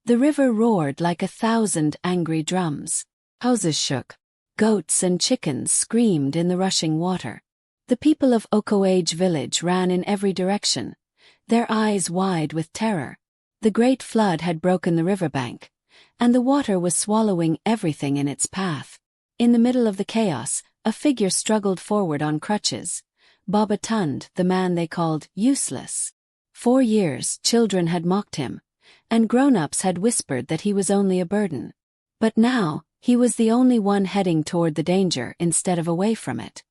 The river roared like 1,000 angry drums. Houses shook. Goats and chickens screamed in the rushing water. The people of Okawage village ran in every direction, their eyes wide with terror. The great flood had broken the riverbank, and the water was swallowing everything in its path. In the middle of the chaos, a figure struggled forward on crutches. Baba Tund, the man they called useless. For years, children had mocked him, and grown-ups had whispered that he was only a burden. But now, he was the only one heading toward the danger instead of away from it.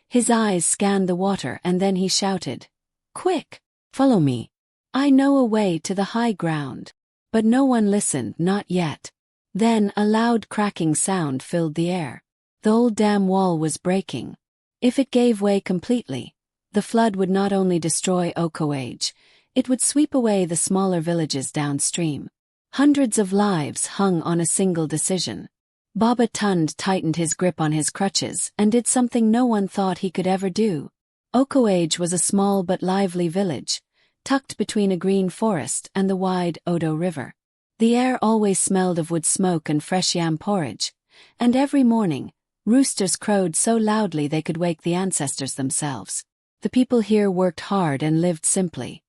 His eyes scanned the water and then he shouted, "Quick! Follow me. I know a way to the high ground." But no one listened, not yet. Then a loud cracking sound filled the air. The old dam wall was breaking. If it gave way completely, the flood would not only destroy Okawage, it would sweep away the smaller villages downstream. Hundreds of lives hung on a single decision. Baba Tund tightened his grip on his crutches and did something no one thought he could ever do. Okawage was a small but lively village, tucked between a green forest and the wide Odo River. The air always smelled of wood smoke and fresh yam porridge, and every morning, roosters crowed so loudly they could wake the ancestors themselves. The people here worked hard and lived simply.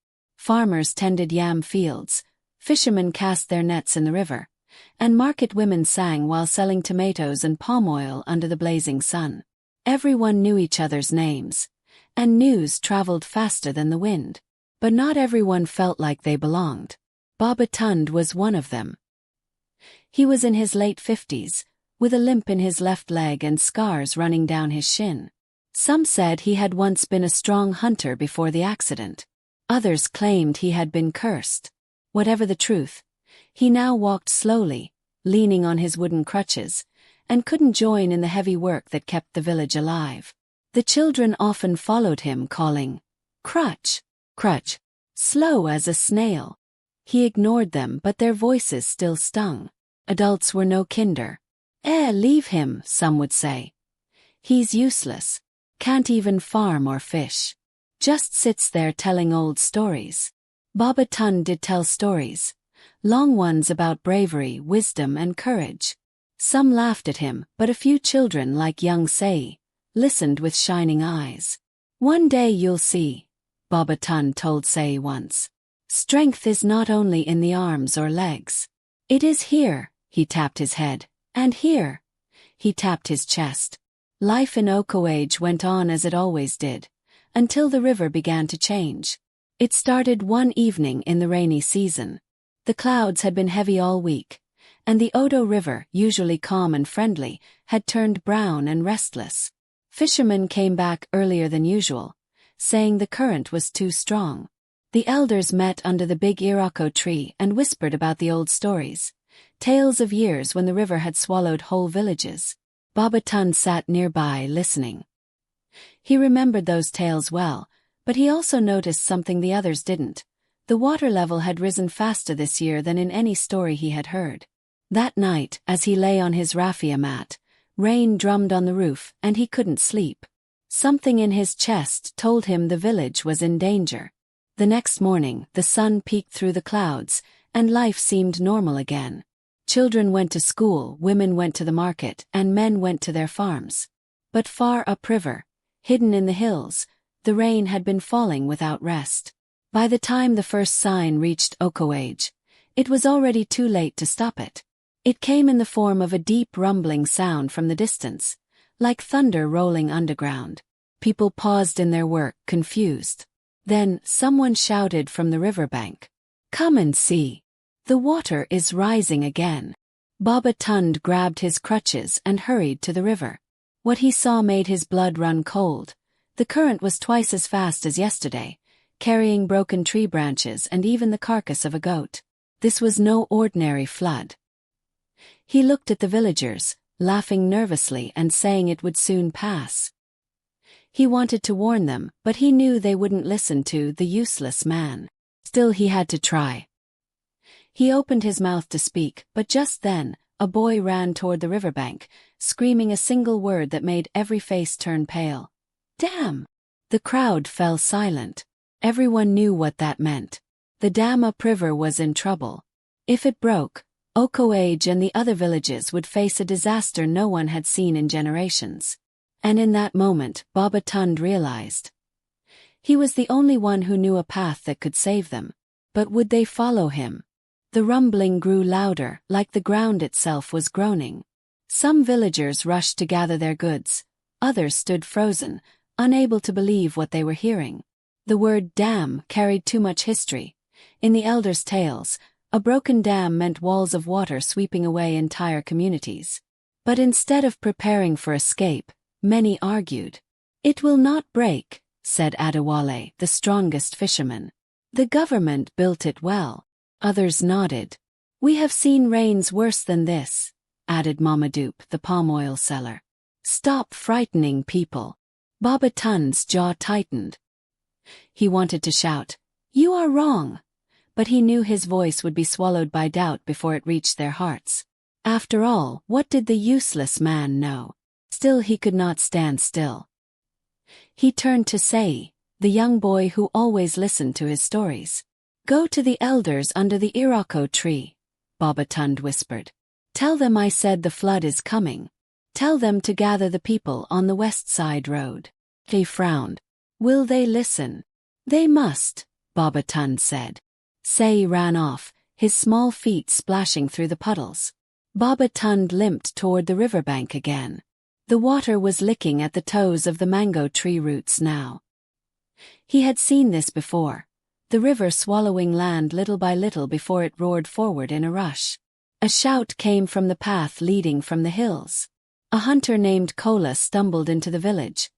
Farmers tended yam fields, fishermen cast their nets in the river, and market women sang while selling tomatoes and palm oil under the blazing sun. Everyone knew each other's names, and news traveled faster than the wind. But not everyone felt like they belonged. Baba Tund was one of them. He was in his late 50s, with a limp in his left leg and scars running down his shin. Some said he had once been a strong hunter before the accident. Others claimed he had been cursed. Whatever the truth, he now walked slowly, leaning on his wooden crutches, and couldn't join in the heavy work that kept the village alive. The children often followed him, calling, "Crutch! Crutch!" Slow as a snail. He ignored them, but their voices still stung. Adults were no kinder. Leave him," some would say. "He's useless. Can't even farm or fish. Just sits there telling old stories." Baba Tund did tell stories, long ones about bravery, wisdom, and courage. Some laughed at him, but a few children, like young Sei, listened with shining eyes. "One day you'll see," Baba Tund told Sei once. "Strength is not only in the arms or legs. It is here," he tapped his head, "and here." He tapped his chest. Life in Okawage went on as it always did, until the river began to change. It started one evening in the rainy season. The clouds had been heavy all week, and the Odo River, usually calm and friendly, had turned brown and restless. Fishermen came back earlier than usual, saying the current was too strong. The elders met under the big iroko tree and whispered about the old stories, tales of years when the river had swallowed whole villages. Baba Tund sat nearby, listening. He remembered those tales well, but he also noticed something the others didn't. The water level had risen faster this year than in any story he had heard. That night, as he lay on his raffia mat, rain drummed on the roof and he couldn't sleep. Something in his chest told him the village was in danger. The next morning, the sun peeked through the clouds, and life seemed normal again. Children went to school, women went to the market, and men went to their farms. But far upriver, hidden in the hills, the rain had been falling without rest. By the time the first sign reached Okawage, it was already too late to stop it. It came in the form of a deep rumbling sound from the distance, like thunder rolling underground. People paused in their work, confused. Then, someone shouted from the riverbank, "Come and see. The water is rising again." Baba Tund grabbed his crutches and hurried to the river. What he saw made his blood run cold. The current was twice as fast as yesterday, carrying broken tree branches and even the carcass of a goat. This was no ordinary flood. He looked at the villagers, laughing nervously and saying it would soon pass. He wanted to warn them, but he knew they wouldn't listen to the useless man. Still, he had to try. He opened his mouth to speak, but just then, a boy ran toward the riverbank, screaming a single word that made every face turn pale. "Damn!" The crowd fell silent. Everyone knew what that meant. The dam upriver was in trouble. If it broke, Okoage and the other villages would face a disaster no one had seen in generations. And in that moment, Baba Tund realized. He was the only one who knew a path that could save them. But would they follow him? The rumbling grew louder, like the ground itself was groaning. Some villagers rushed to gather their goods. Others stood frozen, unable to believe what they were hearing. The word dam carried too much history. In the elders' tales, a broken dam meant walls of water sweeping away entire communities. But instead of preparing for escape, many argued. "It will not break," said Adewale, the strongest fisherman. "The government built it well." Others nodded. "We have seen rains worse than this," added Mamadoop, the palm oil seller. "Stop frightening people." Baba Tund's jaw tightened. He wanted to shout, "You are wrong," but he knew his voice would be swallowed by doubt before it reached their hearts. After all, what did the useless man know? Still he could not stand still. He turned to Sei, the young boy who always listened to his stories. "Go to the elders under the Iroko tree," Baba Tund whispered. "Tell them I said the flood is coming. Tell them to gather the people on the west side road." They frowned. "Will they listen?" "They must," Baba Tund said. Sei ran off, his small feet splashing through the puddles. Baba Tund limped toward the riverbank again. The water was licking at the toes of the mango tree roots now. He had seen this before, the river swallowing land little by little before it roared forward in a rush. A shout came from the path leading from the hills. A hunter named Kola stumbled into the village,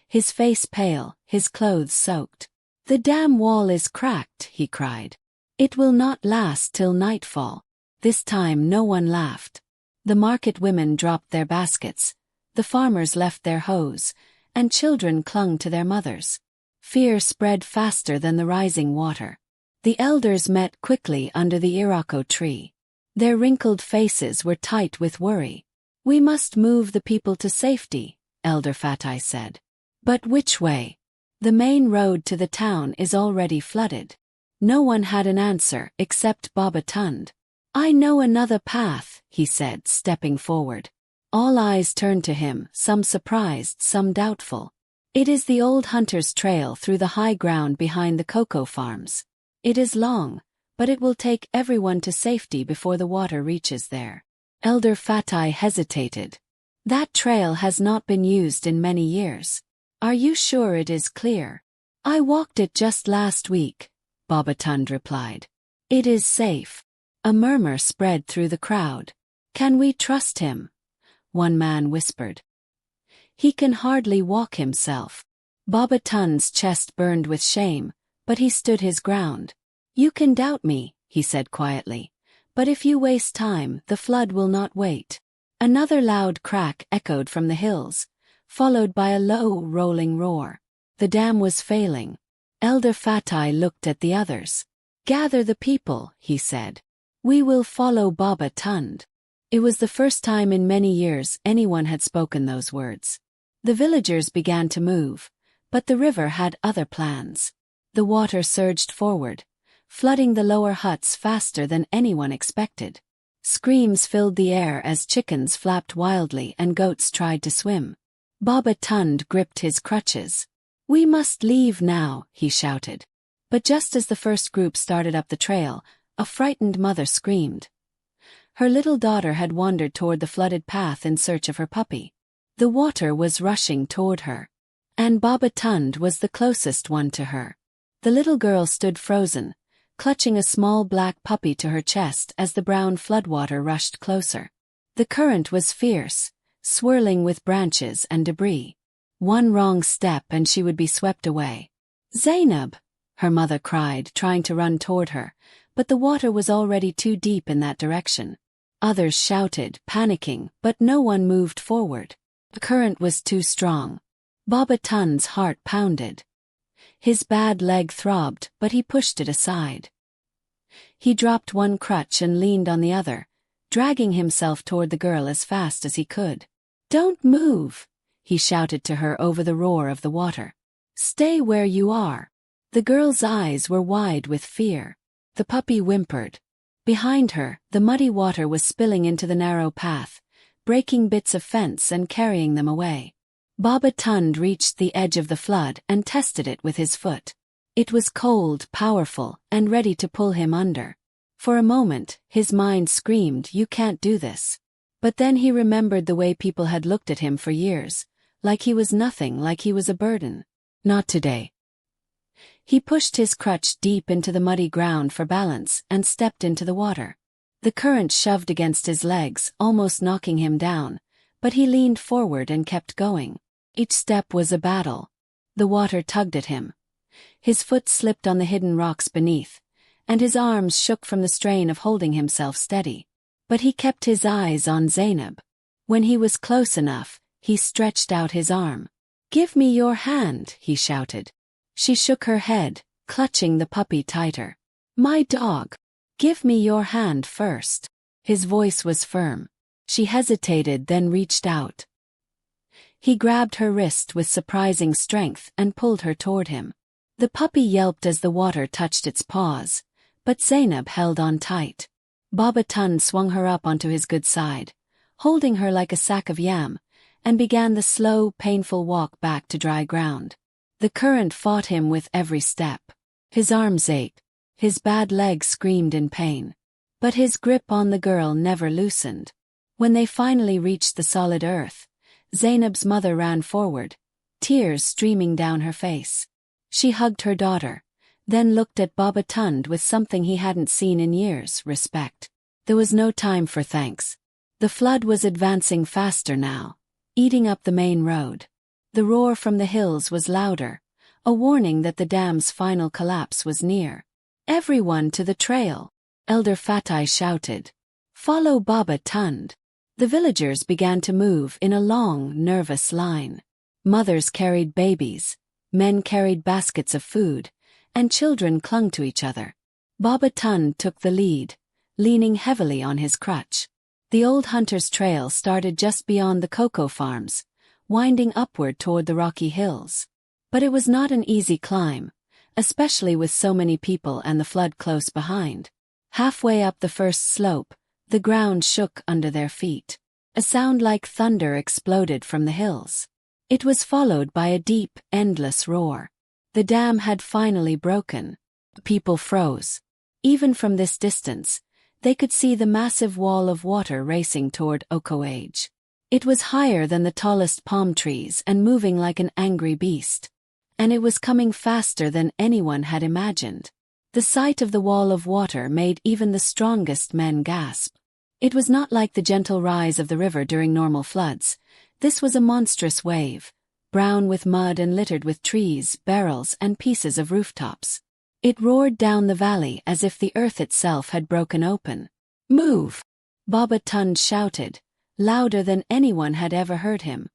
his face pale, his clothes soaked. "The dam wall is cracked," he cried. "It will not last till nightfall." This time no one laughed. The market women dropped their baskets, the farmers left their hoes, and children clung to their mothers. Fear spread faster than the rising water. The elders met quickly under the Iroko tree. Their wrinkled faces were tight with worry. "We must move the people to safety," Elder Fatai said. "But which way? The main road to the town is already flooded." No one had an answer except Baba Tund. "I know another path," he said, stepping forward. All eyes turned to him, some surprised, some doubtful. "It is the old hunter's trail through the high ground behind the cocoa farms. It is long, but it will take everyone to safety before the water reaches there." Elder Fatai hesitated. "That trail has not been used in many years. Are you sure it is clear?" "I walked it just last week," Baba Tund replied. "It is safe." A murmur spread through the crowd. "Can we trust him?" one man whispered. "He can hardly walk himself." Baba Tund's chest burned with shame, but he stood his ground. "You can doubt me," he said quietly, "but if you waste time, the flood will not wait." Another loud crack echoed from the hills, followed by a low, rolling roar. The dam was failing. Elder Fatai looked at the others. "Gather the people," he said. "We will follow Baba Tund." It was the first time in many years anyone had spoken those words. The villagers began to move, but the river had other plans. The water surged forward, flooding the lower huts faster than anyone expected. Screams filled the air as chickens flapped wildly and goats tried to swim. Baba Tund gripped his crutches. "We must leave now," he shouted. But just as the first group started up the trail, a frightened mother screamed. Her little daughter had wandered toward the flooded path in search of her puppy. The water was rushing toward her. And Baba Tund was the closest one to her. The little girl stood frozen, clutching a small black puppy to her chest as the brown floodwater rushed closer. The current was fierce, swirling with branches and debris. One wrong step and she would be swept away. "Zainab!" her mother cried, trying to run toward her, but the water was already too deep in that direction. Others shouted, panicking, but no one moved forward. The current was too strong. Baba Tund's heart pounded. His bad leg throbbed, but he pushed it aside. He dropped one crutch and leaned on the other, dragging himself toward the girl as fast as he could. "Don't move!" he shouted to her over the roar of the water. "Stay where you are." The girl's eyes were wide with fear. The puppy whimpered. Behind her, the muddy water was spilling into the narrow path, breaking bits of fence and carrying them away. Baba Tund reached the edge of the flood and tested it with his foot. It was cold, powerful, and ready to pull him under. For a moment, his mind screamed, "You can't do this." But then he remembered the way people had looked at him for years, like he was nothing, like he was a burden. Not today. He pushed his crutch deep into the muddy ground for balance and stepped into the water. The current shoved against his legs, almost knocking him down, but he leaned forward and kept going. Each step was a battle. The water tugged at him. His foot slipped on the hidden rocks beneath, and his arms shook from the strain of holding himself steady. But he kept his eyes on Zainab. When he was close enough, he stretched out his arm. "Give me your hand," he shouted. She shook her head, clutching the puppy tighter. "My dog. Give me your hand first." His voice was firm. She hesitated, then reached out. He grabbed her wrist with surprising strength and pulled her toward him. The puppy yelped as the water touched its paws, but Zainab held on tight. Baba Tund swung her up onto his good side, holding her like a sack of yam, and began the slow, painful walk back to dry ground. The current fought him with every step. His arms ached. His bad legs screamed in pain. But his grip on the girl never loosened. When they finally reached the solid earth, Zainab's mother ran forward, tears streaming down her face. She hugged her daughter, then looked at Baba Tund with something he hadn't seen in years: respect. There was no time for thanks. The flood was advancing faster now, eating up the main road. The roar from the hills was louder, a warning that the dam's final collapse was near. "Everyone to the trail!" Elder Fatai shouted. "Follow Baba Tund." The villagers began to move in a long, nervous line. Mothers carried babies, men carried baskets of food, and children clung to each other. Baba Tund took the lead, leaning heavily on his crutch. The old hunter's trail started just beyond the cocoa farms, winding upward toward the rocky hills. But it was not an easy climb, especially with so many people and the flood close behind. Halfway up the first slope, the ground shook under their feet. A sound like thunder exploded from the hills. It was followed by a deep, endless roar. The dam had finally broken. People froze. Even from this distance, they could see the massive wall of water racing toward Okoage. It was higher than the tallest palm trees and moving like an angry beast. And it was coming faster than anyone had imagined. The sight of the wall of water made even the strongest men gasp. It was not like the gentle rise of the river during normal floods. This was a monstrous wave, brown with mud and littered with trees, barrels, and pieces of rooftops. It roared down the valley as if the earth itself had broken open. "Move!" Baba Tund shouted, louder than anyone had ever heard him.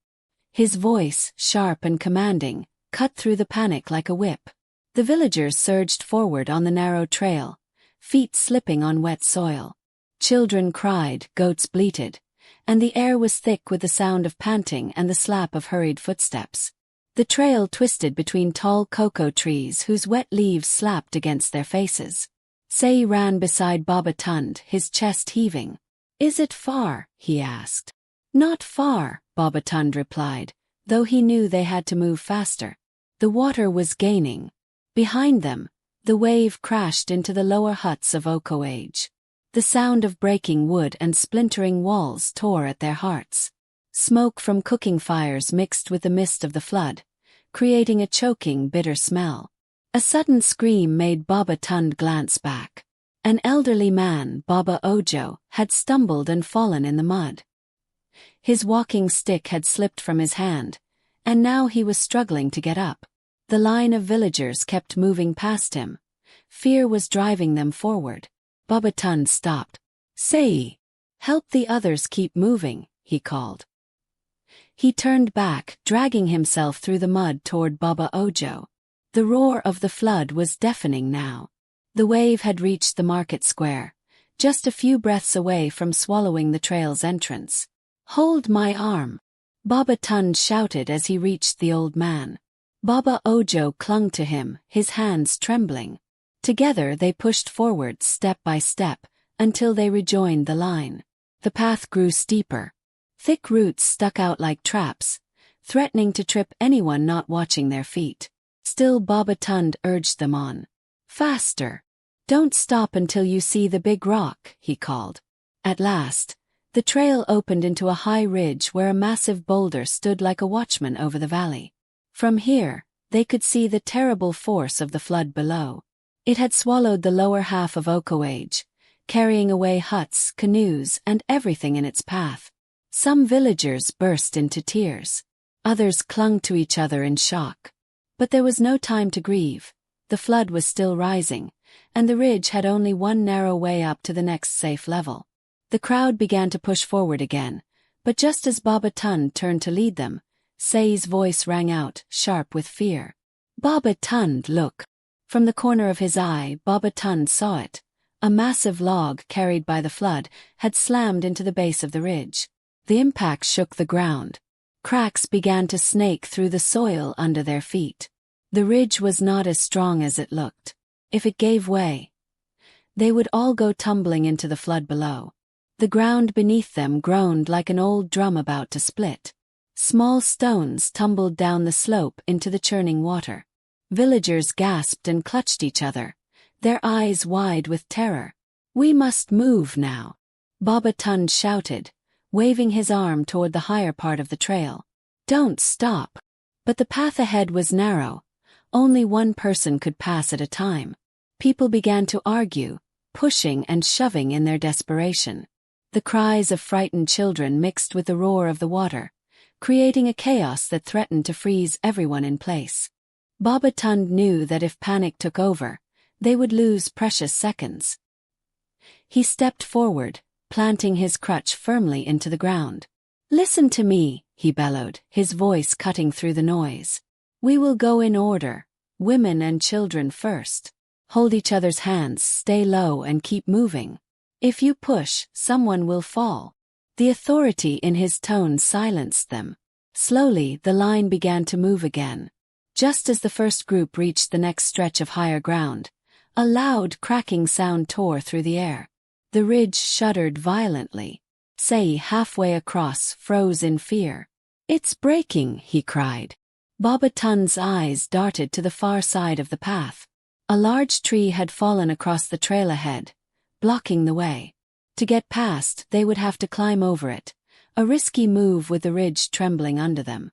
His voice, sharp and commanding, cut through the panic like a whip. The villagers surged forward on the narrow trail, feet slipping on wet soil. Children cried, goats bleated, and the air was thick with the sound of panting and the slap of hurried footsteps. The trail twisted between tall cocoa trees whose wet leaves slapped against their faces. Sei ran beside Baba Tund, his chest heaving. "Is it far?" he asked. "Not far," Baba Tund replied, though he knew they had to move faster. The water was gaining. Behind them, the wave crashed into the lower huts of Okoage. The sound of breaking wood and splintering walls tore at their hearts. Smoke from cooking fires mixed with the mist of the flood, creating a choking, bitter smell. A sudden scream made Baba Tund glance back. An elderly man, Baba Ojo, had stumbled and fallen in the mud. His walking stick had slipped from his hand, and now he was struggling to get up. The line of villagers kept moving past him. Fear was driving them forward. Baba Tund stopped. "Sei, help the others keep moving," he called. He turned back, dragging himself through the mud toward Baba Ojo. The roar of the flood was deafening now. The wave had reached the market square, just a few breaths away from swallowing the trail's entrance. "Hold my arm," Baba Tund shouted as he reached the old man. Baba Ojo clung to him, his hands trembling. Together they pushed forward step by step, until they rejoined the line. The path grew steeper. Thick roots stuck out like traps, threatening to trip anyone not watching their feet. Still Baba Tund urged them on. Faster! Don't stop until you see the big rock, he called. At last, the trail opened into a high ridge where a massive boulder stood like a watchman over the valley. From here, they could see the terrible force of the flood below. It had swallowed the lower half of Okawage, carrying away huts, canoes, and everything in its path. Some villagers burst into tears. Others clung to each other in shock. But there was no time to grieve. The flood was still rising, and the ridge had only one narrow way up to the next safe level. The crowd began to push forward again, but just as Baba Tund turned to lead them, Say's voice rang out, sharp with fear. Baba Tund, look! From the corner of his eye, Baba Tund saw it. A massive log carried by the flood had slammed into the base of the ridge. The impact shook the ground. Cracks began to snake through the soil under their feet. The ridge was not as strong as it looked. If it gave way, they would all go tumbling into the flood below. The ground beneath them groaned like an old drum about to split. Small stones tumbled down the slope into the churning water. Villagers gasped and clutched each other, their eyes wide with terror. We must move now, Baba Tund shouted, waving his arm toward the higher part of the trail. Don't stop. But the path ahead was narrow. Only one person could pass at a time. People began to argue, pushing and shoving in their desperation. The cries of frightened children mixed with the roar of the water, creating a chaos that threatened to freeze everyone in place. Baba Tund knew that if panic took over, they would lose precious seconds. He stepped forward, planting his crutch firmly into the ground. Listen to me, he bellowed, his voice cutting through the noise. We will go in order, women and children first. Hold each other's hands, stay low and keep moving. If you push, someone will fall. The authority in his tone silenced them. Slowly, the line began to move again. Just as the first group reached the next stretch of higher ground, a loud cracking sound tore through the air. The ridge shuddered violently. Say, halfway across, froze in fear. It's breaking, he cried. Baba Tund's eyes darted to the far side of the path. A large tree had fallen across the trail ahead, blocking the way. To get past, they would have to climb over it, a risky move with the ridge trembling under them.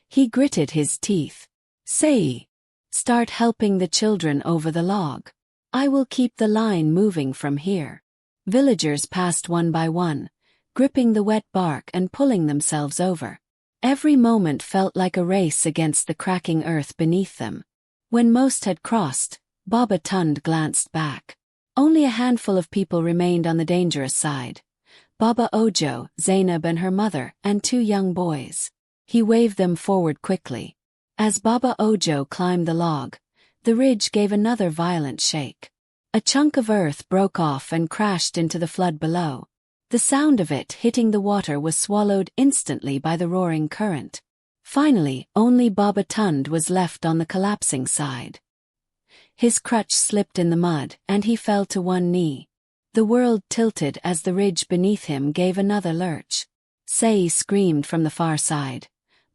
He gritted his teeth. Say, start helping the children over the log. I will keep the line moving from here. Villagers passed one by one, gripping the wet bark and pulling themselves over. Every moment felt like a race against the cracking earth beneath them. When most had crossed, Baba Tund glanced back. Only a handful of people remained on the dangerous side. Baba Ojo, Zainab and her mother, and two young boys. He waved them forward quickly. As Baba Ojo climbed the log, the ridge gave another violent shake. A chunk of earth broke off and crashed into the flood below. The sound of it hitting the water was swallowed instantly by the roaring current. Finally, only Baba Tund was left on the collapsing side. His crutch slipped in the mud, and he fell to one knee. The world tilted as the ridge beneath him gave another lurch. Say screamed from the far side.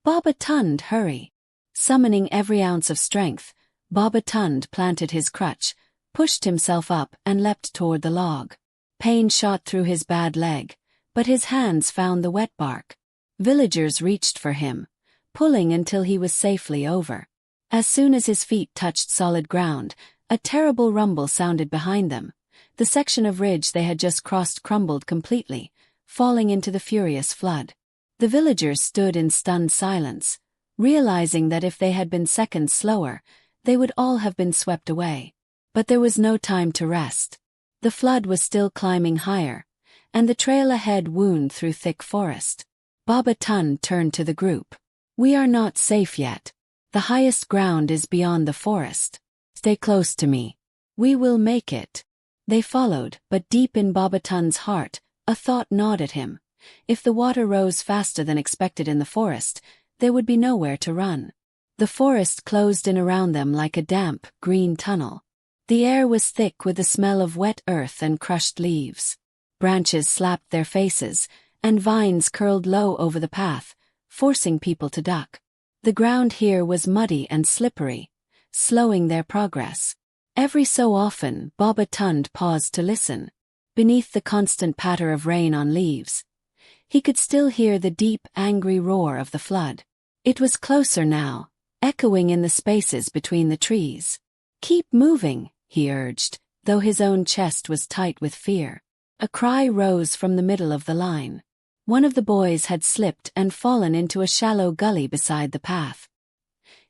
Baba Tund, hurry! Summoning every ounce of strength, Baba Tund planted his crutch, pushed himself up and leapt toward the log. Pain shot through his bad leg, but his hands found the wet bark. Villagers reached for him, pulling until he was safely over. As soon as his feet touched solid ground, a terrible rumble sounded behind them. The section of ridge they had just crossed crumbled completely, falling into the furious flood. The villagers stood in stunned silence, realizing that if they had been seconds slower, they would all have been swept away. But there was no time to rest. The flood was still climbing higher, and the trail ahead wound through thick forest. Baba Tund turned to the group. We are not safe yet. The highest ground is beyond the forest. Stay close to me. We will make it. They followed, but deep in Baba Tund's heart, a thought gnawed at him. If the water rose faster than expected in the forest, there would be nowhere to run. The forest closed in around them like a damp, green tunnel. The air was thick with the smell of wet earth and crushed leaves. Branches slapped their faces, and vines curled low over the path, forcing people to duck. The ground here was muddy and slippery, slowing their progress. Every so often, Baba Tund paused to listen. Beneath the constant patter of rain on leaves, he could still hear the deep, angry roar of the flood. It was closer now, echoing in the spaces between the trees. "Keep moving," he urged, though his own chest was tight with fear. A cry rose from the middle of the line. One of the boys had slipped and fallen into a shallow gully beside the path.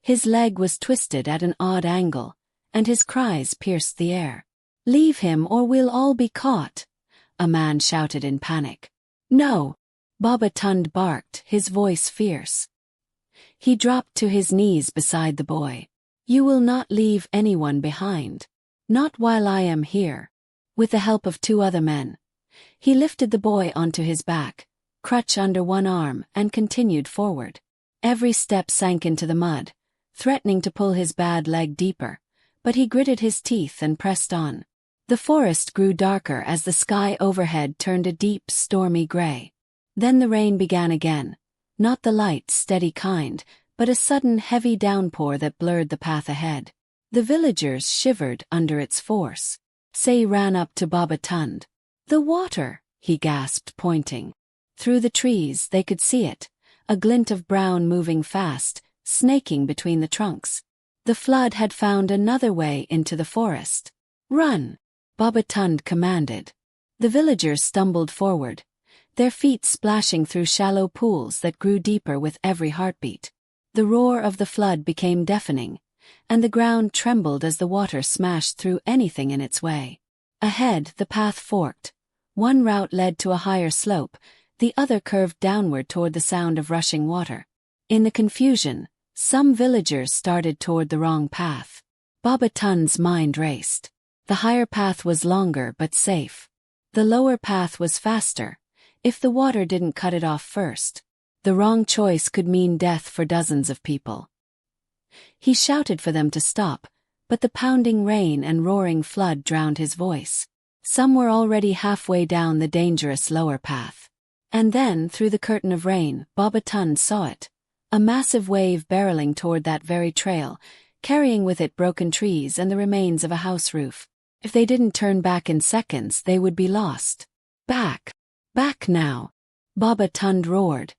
His leg was twisted at an odd angle, and his cries pierced the air. "Leave him or we'll all be caught," a man shouted in panic. "No," Baba Tund barked, his voice fierce. He dropped to his knees beside the boy. "You will not leave anyone behind. Not while I am here." With the help of two other men, he lifted the boy onto his back, crutch under one arm, and continued forward. Every step sank into the mud, threatening to pull his bad leg deeper, but he gritted his teeth and pressed on. The forest grew darker as the sky overhead turned a deep, stormy gray. Then the rain began again, not the light, steady kind, but a sudden heavy downpour that blurred the path ahead. The villagers shivered under its force. Say ran up to Baba Tund. "The water," he gasped, pointing. Through the trees they could see it, a glint of brown moving fast, snaking between the trunks. The flood had found another way into the forest. "Run!" Baba Tund commanded. The villagers stumbled forward, their feet splashing through shallow pools that grew deeper with every heartbeat. The roar of the flood became deafening, and the ground trembled as the water smashed through anything in its way. Ahead, the path forked. One route led to a higher slope, the other curved downward toward the sound of rushing water. In the confusion, some villagers started toward the wrong path. Baba Tund's mind raced. The higher path was longer but safe. The lower path was faster, if the water didn't cut it off first. The wrong choice could mean death for dozens of people. He shouted for them to stop, but the pounding rain and roaring flood drowned his voice. Some were already halfway down the dangerous lower path. And then, through the curtain of rain, Baba Tund saw it. A massive wave barreling toward that very trail, carrying with it broken trees and the remains of a house roof. If they didn't turn back in seconds, they would be lost. "Back! Back now!" Baba Tund roared,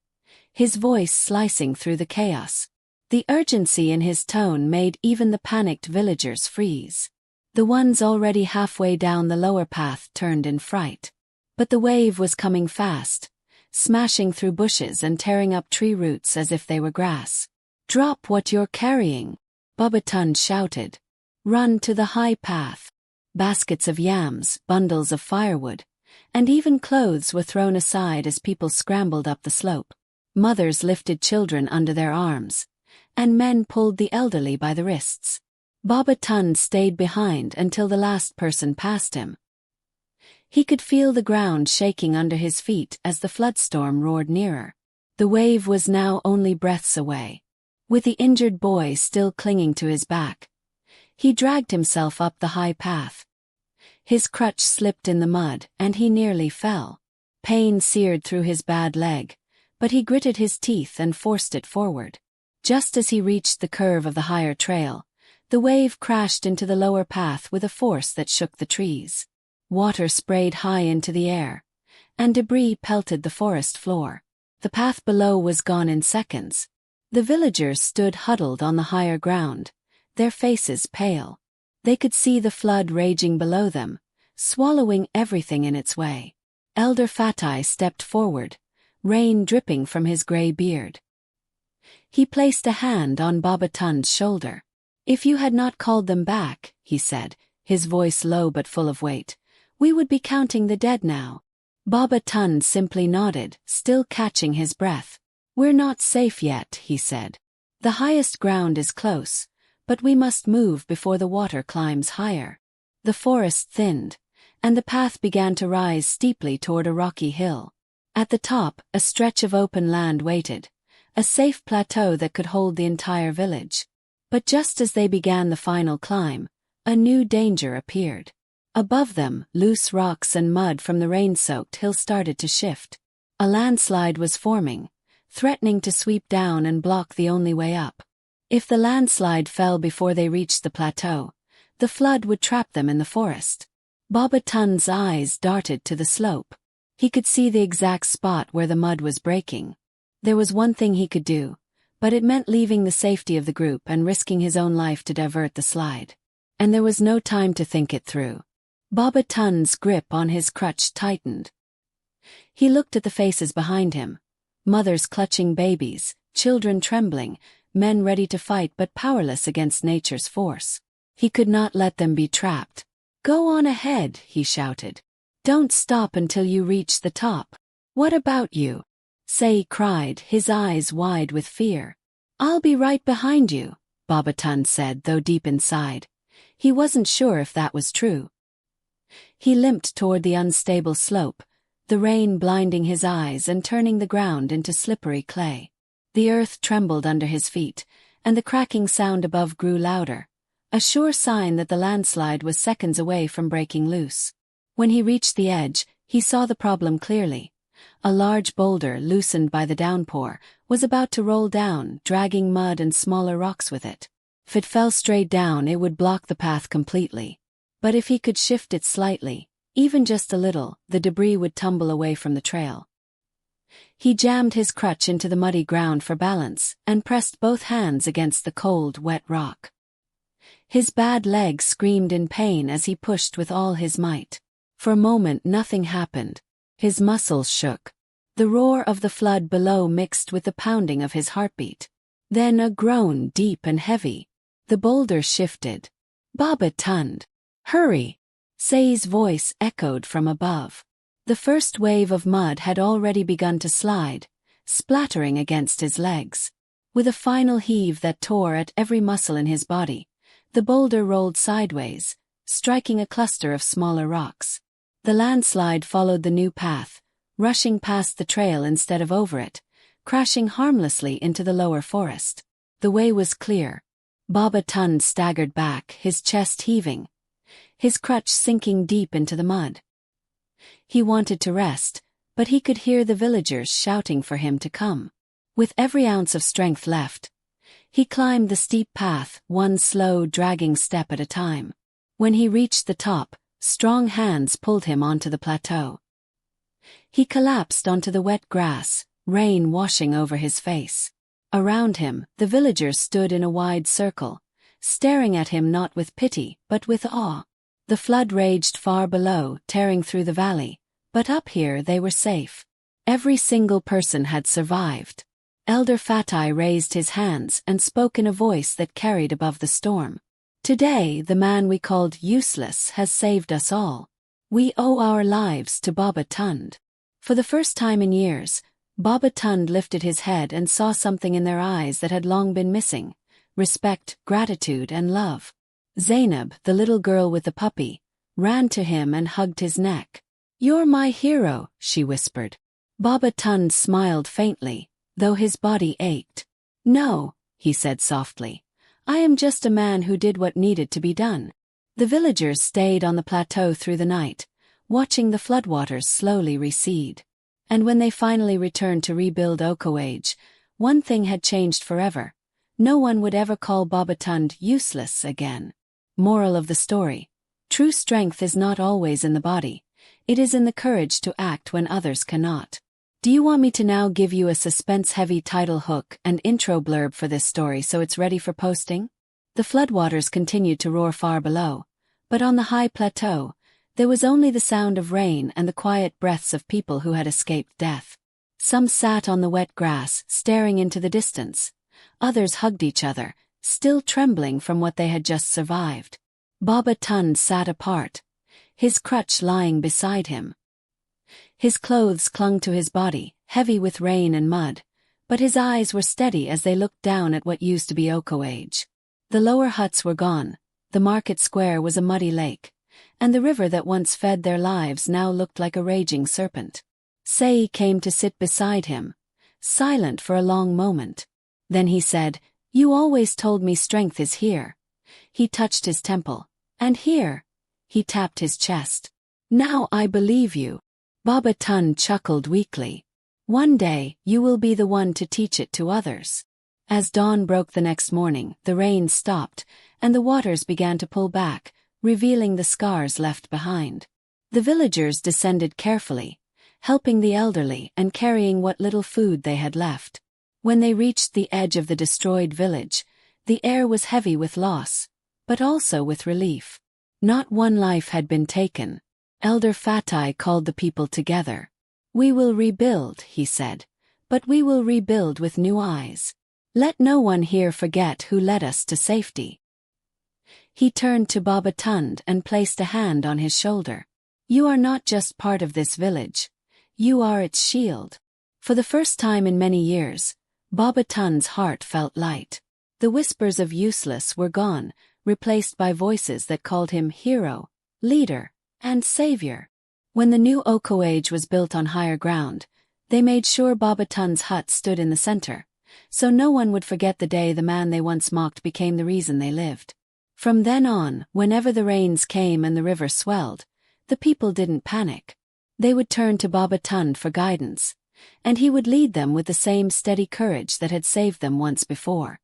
his voice slicing through the chaos. The urgency in his tone made even the panicked villagers freeze. The ones already halfway down the lower path turned in fright. But the wave was coming fast, smashing through bushes and tearing up tree roots as if they were grass. "Drop what you're carrying," Baba Tund shouted. "Run to the high path." Baskets of yams, bundles of firewood, and even clothes were thrown aside as people scrambled up the slope. Mothers lifted children under their arms, and men pulled the elderly by the wrists. Baba Tund stayed behind until the last person passed him. He could feel the ground shaking under his feet as the floodstorm roared nearer. The wave was now only breaths away. With the injured boy still clinging to his back, he dragged himself up the high path. His crutch slipped in the mud, and he nearly fell. Pain seared through his bad leg, but he gritted his teeth and forced it forward. Just as he reached the curve of the higher trail, the wave crashed into the lower path with a force that shook the trees. Water sprayed high into the air, and debris pelted the forest floor. The path below was gone in seconds. The villagers stood huddled on the higher ground, their faces pale. They could see the flood raging below them, swallowing everything in its way. Elder Fatai stepped forward, rain dripping from his gray beard. He placed a hand on Baba Tund's shoulder. "If you had not called them back," he said, his voice low but full of weight, "we would be counting the dead now." Baba Tund simply nodded, still catching his breath. "We're not safe yet," he said. "The highest ground is close, but we must move before the water climbs higher." The forest thinned, and the path began to rise steeply toward a rocky hill. At the top, a stretch of open land waited, a safe plateau that could hold the entire village. But just as they began the final climb, A new danger appeared. Above them, loose rocks and mud from the rain-soaked hill started to shift. A landslide was forming, threatening to sweep down and block the only way up. If the landslide fell before they reached the plateau, the flood would trap them in the forest. Baba Tun's eyes darted to the slope. He could see the exact spot where the mud was breaking. There was one thing he could do, but it meant leaving the safety of the group and risking his own life to divert the slide. And there was no time to think it through. Baba Tun's grip on his crutch tightened. He looked at the faces behind him. Mothers clutching babies, children trembling, men ready to fight but powerless against nature's force. He could not let them be trapped. "Go on ahead," he shouted. "Don't stop until you reach the top." "What about you?" Sei cried, his eyes wide with fear. "I'll be right behind you," Baba Tun said, though deep inside, he wasn't sure if that was true. He limped toward the unstable slope, the rain blinding his eyes and turning the ground into slippery clay. The earth trembled under his feet, and the cracking sound above grew louder, a sure sign that the landslide was seconds away from breaking loose. When he reached the edge, he saw the problem clearly. A large boulder, loosened by the downpour, was about to roll down, dragging mud and smaller rocks with it. If it fell straight down, it would block the path completely. But if he could shift it slightly, even just a little, the debris would tumble away from the trail. He jammed his crutch into the muddy ground for balance and pressed both hands against the cold, wet rock. His bad leg screamed in pain as he pushed with all his might. For a moment nothing happened. His muscles shook. The roar of the flood below mixed with the pounding of his heartbeat. Then a groan, deep and heavy. The boulder shifted. "Baba Tun! Hurry!" Sei's voice echoed from above. The first wave of mud had already begun to slide, splattering against his legs. With a final heave that tore at every muscle in his body, the boulder rolled sideways, striking a cluster of smaller rocks. The landslide followed the new path, rushing past the trail instead of over it, crashing harmlessly into the lower forest. The way was clear. Baba Tun staggered back, his chest heaving, his crutch sinking deep into the mud. He wanted to rest, but he could hear the villagers shouting for him to come. With every ounce of strength left, he climbed the steep path, one slow, dragging step at a time. When he reached the top, strong hands pulled him onto the plateau. He collapsed onto the wet grass, rain washing over his face. Around him, the villagers stood in a wide circle, staring at him not with pity, but with awe. The flood raged far below, tearing through the valley, but up here they were safe. Every single person had survived. Elder Fatai raised his hands and spoke in a voice that carried above the storm. "Today, the man we called useless has saved us all. We owe our lives to Baba Tun." For the first time in years, Baba Tun lifted his head and saw something in their eyes that had long been missing: respect, gratitude, and love. Zainab, the little girl with the puppy, ran to him and hugged his neck. "You're my hero," she whispered. Baba Tun smiled faintly, though his body ached. "No," he said softly. "I am just a man who did what needed to be done." The villagers stayed on the plateau through the night, watching the floodwaters slowly recede. And when they finally returned to rebuild Okawage, one thing had changed forever. No one would ever call Baba Tun useless again. Moral of the story: true strength is not always in the body. It is in the courage to act when others cannot. Do you want me to now give you a suspense-heavy title hook and intro blurb for this story so it's ready for posting? The floodwaters continued to roar far below, but on the high plateau, there was only the sound of rain and the quiet breaths of people who had escaped death. Some sat on the wet grass, staring into the distance. Others hugged each other, still trembling from what they had just survived. Baba Tun sat apart, his crutch lying beside him. His clothes clung to his body, heavy with rain and mud, but his eyes were steady as they looked down at what used to be Okawage. The lower huts were gone, the market square was a muddy lake, and the river that once fed their lives now looked like a raging serpent. Sei came to sit beside him, silent for a long moment. Then he said, "You always told me strength is here." He touched his temple, And here, he tapped his chest. Now I believe you. Baba Tun chuckled weakly. One day, you will be the one to teach it to others. As dawn broke the next morning, the rain stopped, and the waters began to pull back, revealing the scars left behind. The villagers descended carefully, helping the elderly and carrying what little food they had left. When they reached the edge of the destroyed village, the air was heavy with loss, but also with relief. Not one life had been taken. Elder Fatai called the people together. We will rebuild, he said, but we will rebuild with new eyes. Let no one here forget who led us to safety. He turned to Baba Tund and placed a hand on his shoulder. You are not just part of this village. You are its shield. For the first time in many years, Baba Tund's heart felt light. The whispers of useless were gone, replaced by voices that called him hero, leader, and savior. When the new Okoage was built on higher ground, they made sure Baba Tund's hut stood in the center, so no one would forget the day the man they once mocked became the reason they lived. From then on, whenever the rains came and the river swelled, the people didn't panic. They would turn to Baba Tund for guidance, and he would lead them with the same steady courage that had saved them once before.